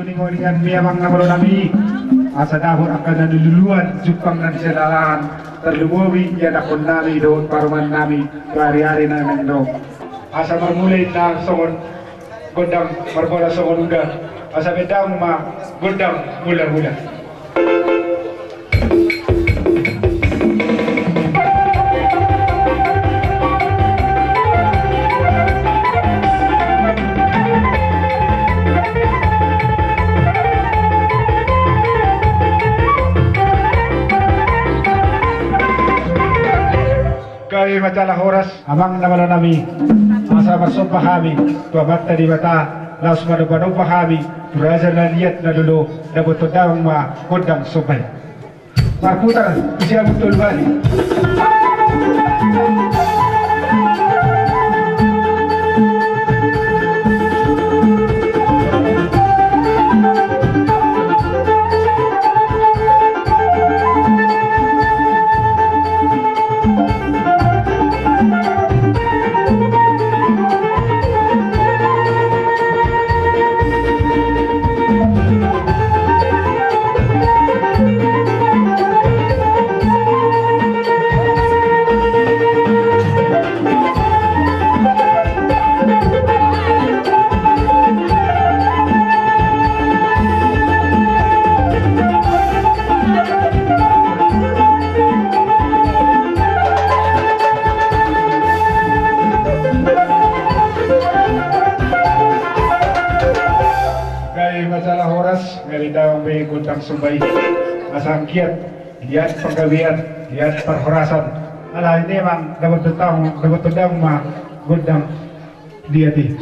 ningon-ningan memang namalo nami asa dahur akan naluluan Jepang dan sedalahan terluwi ya dakon nami doon paruman nami hari-hari namin do asa marmulay na songon godang marbola songon udah asa bedang ma godang mula-mula. Kami macalah horas amang namalo nami asa masuk pahami tua batta di bata laus madu-madu pahami beraja na liat na dulu na butodang ma kodang subay marputar siya betul bali. Subay asang kiat lihat penggawian lihat perhorasan ala ini memang dapat tendang ma godang diati.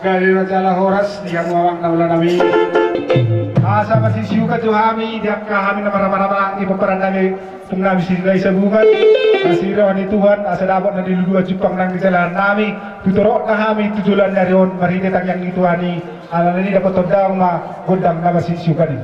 Kali rajalah horas yang mawang naula nami asa masih siuka johami dia kahami na marah-marah ibu peran nami tunggu sini sabukan asira ni Tuhan asa dapat na diludua Jepang nang di jalan nami tuturok kahami tujulan dari on maride tang yang itu ani ala ini dapat todang ma godang na masih siuka ni.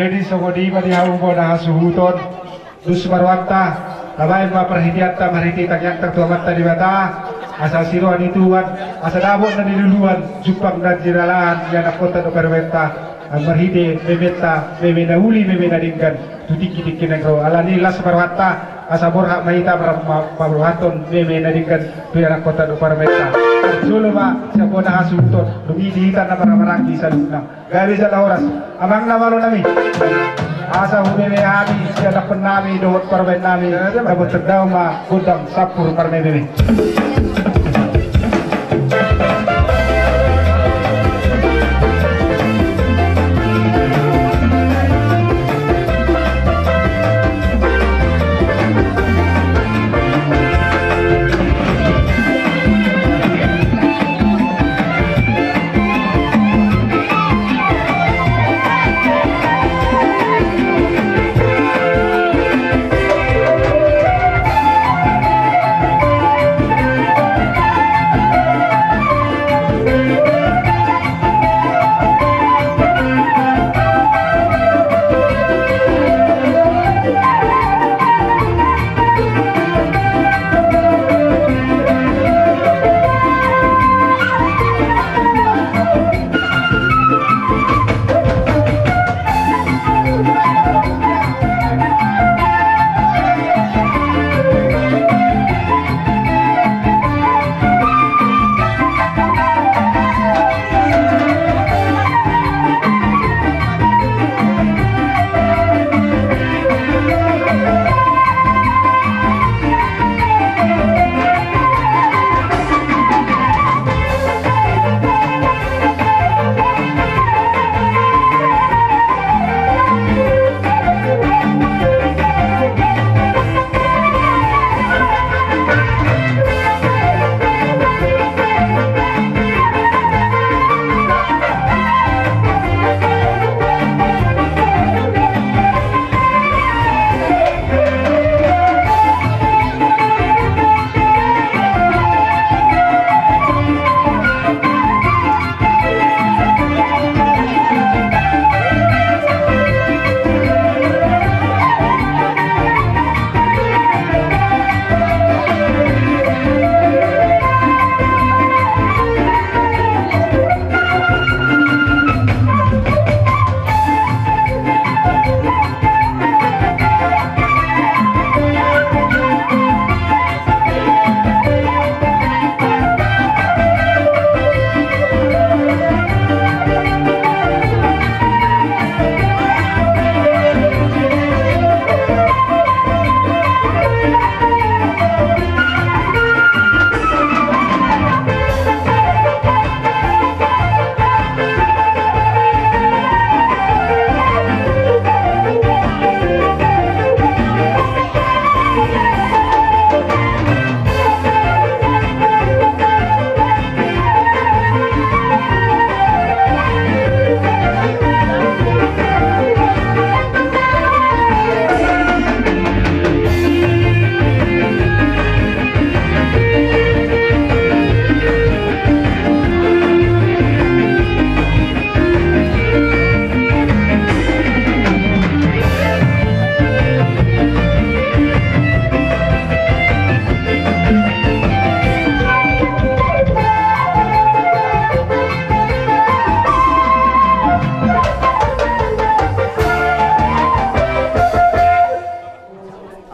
jadi sogodi madi haubo na hasuhuton dus marwanta tabay maperhitian ta mariti tagyak tagtuamat ta di bata asa siruan ituan asa dabon na niluluan jupang dan jiralaan yan akota do perwenta marhide memeta memena uli memena dingkan tutiki dikinengro alani las marwanta asa borha mahita pabrohaton memena dingkan tuyana kota do perwenta Suluma sa kona hasuton lumidita na para marangki sa luna gabi sa laoras amang namalo nami asa humeme hami siya dakpan nami dohot parwen nami dabot terdaw ma gudang sapur parmeme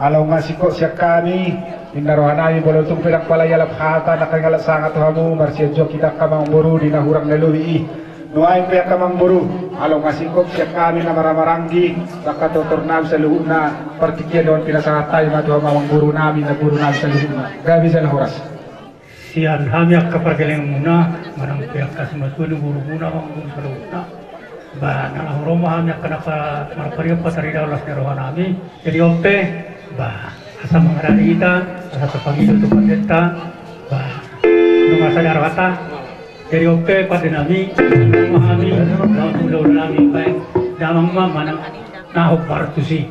alaw nga siko siya kami inarohan namin bolotong pinagpalayalap hata na kangalat sangat hamu marsiadyo kita kamang buru di nahurang naluwi nuain pia kamang buru alaw nga siko siya kami na maramaranggi nakatutor namin sa luhun na partikya doon pinasangatay matuha mamang buru namin sa luhun na gabi sa nahuras siyan hamyak kapargaling muna manang pihak kasimatuan buru muna kang buru sa luhun na ba nangahuroma hamyak kanaka marapariyo patarida ulas narohan namin jadi ompe ba asa mangararita asa terpanggil untuk pendeta ba nung asa darwata jadi oke pada nami memahami dalam mulut nami baik dalam mana nahuk partusi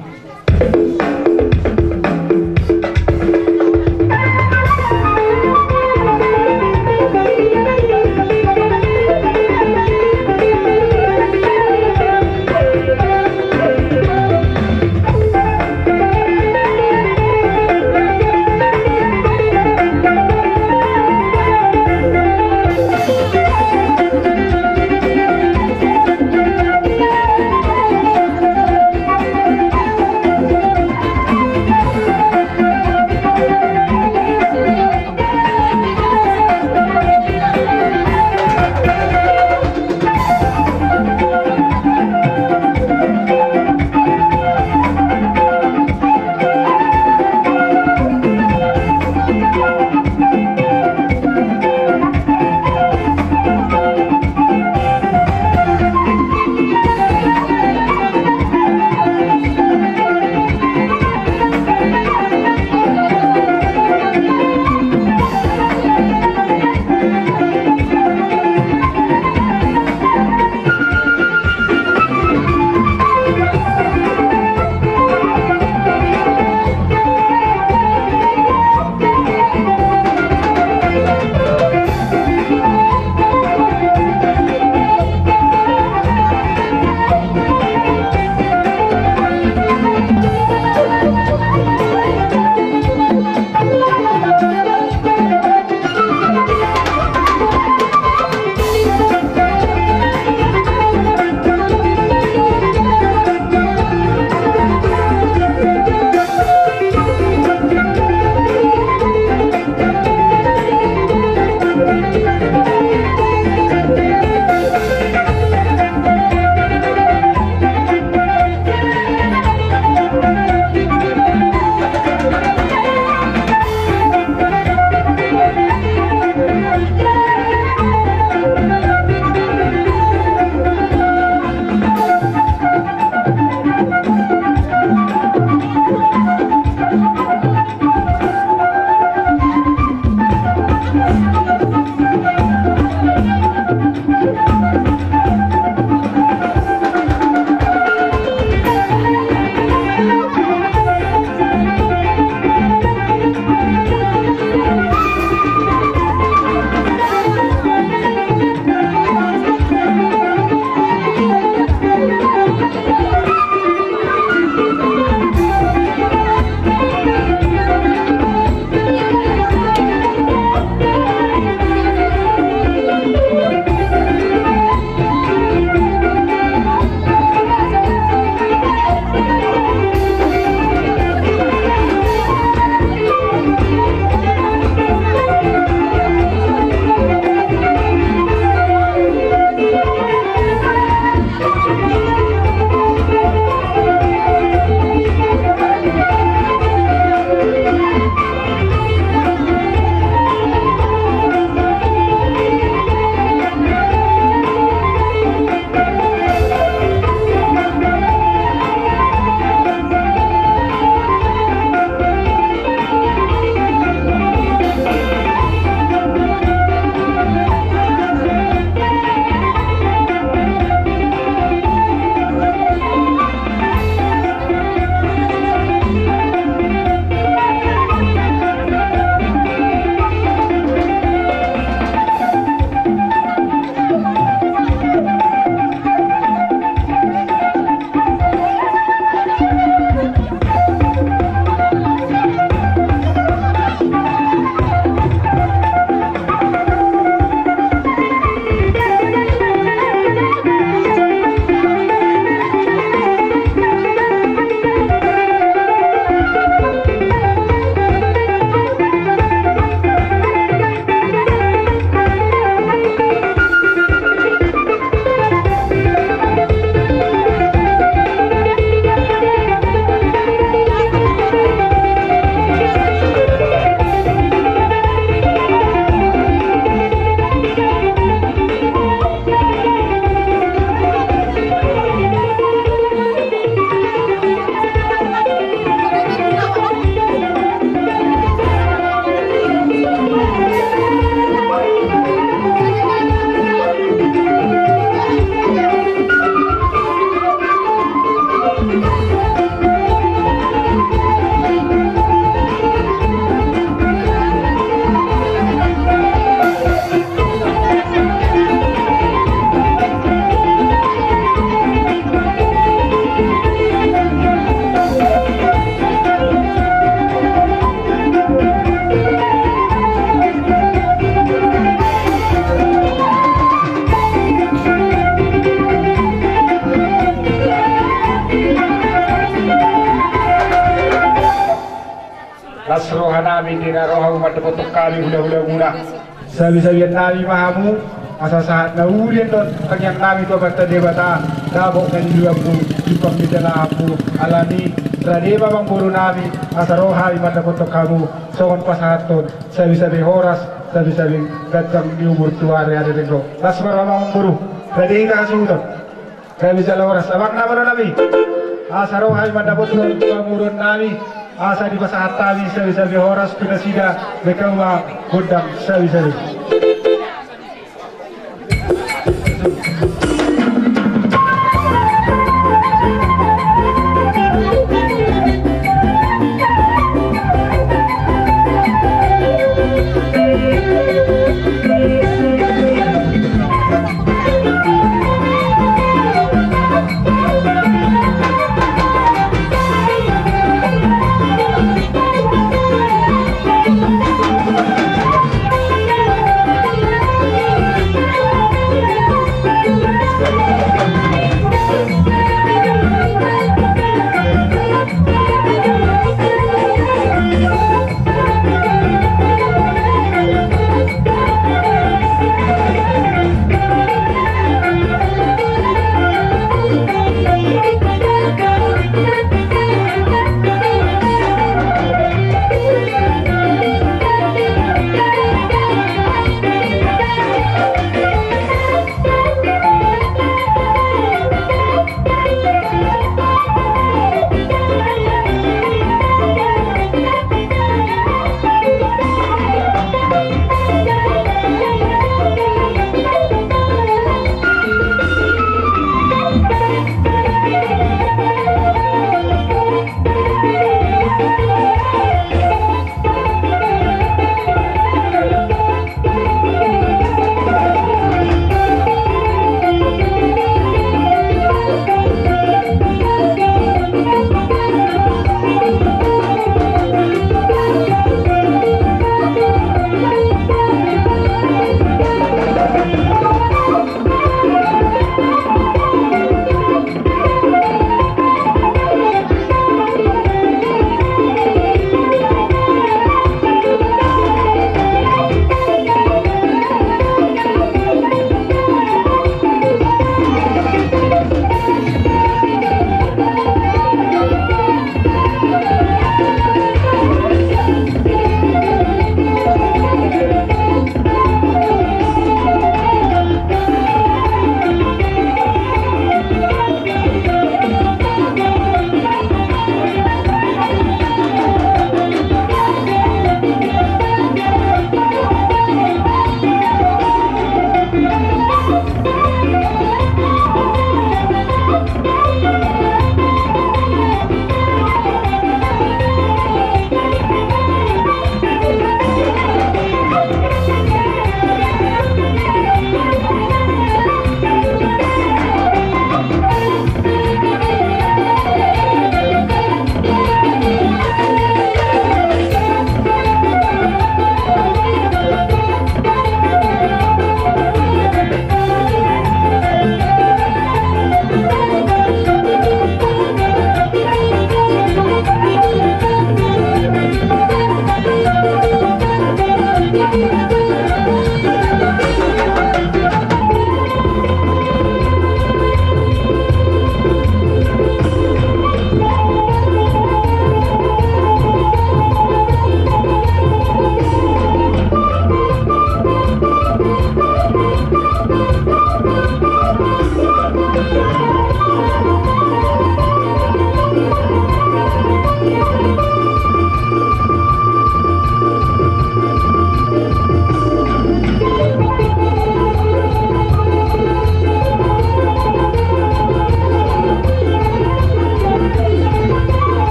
asroha nami dina roha umat potok kami hula-hula muna sabi-sabian nami mahamu asa saat na ulian don kanyang nami to bata debata dabok na niluamu ipang midala apu alani radeba bang buru nami asa roha umat potok kamu songon pasaton sabi-sabi horas sabi-sabi gatang niumur tuare ada dengko lasmar mamang buru radeba kasudon sabi-sabi horas abang nama nami asa roha umat potok kamu nami asa di pasahat tami sabi-sabi horas pinasida bekawa godang sabi-sabi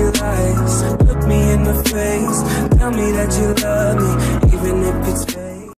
your lies. Look me in the face, tell me that you love me, even if it's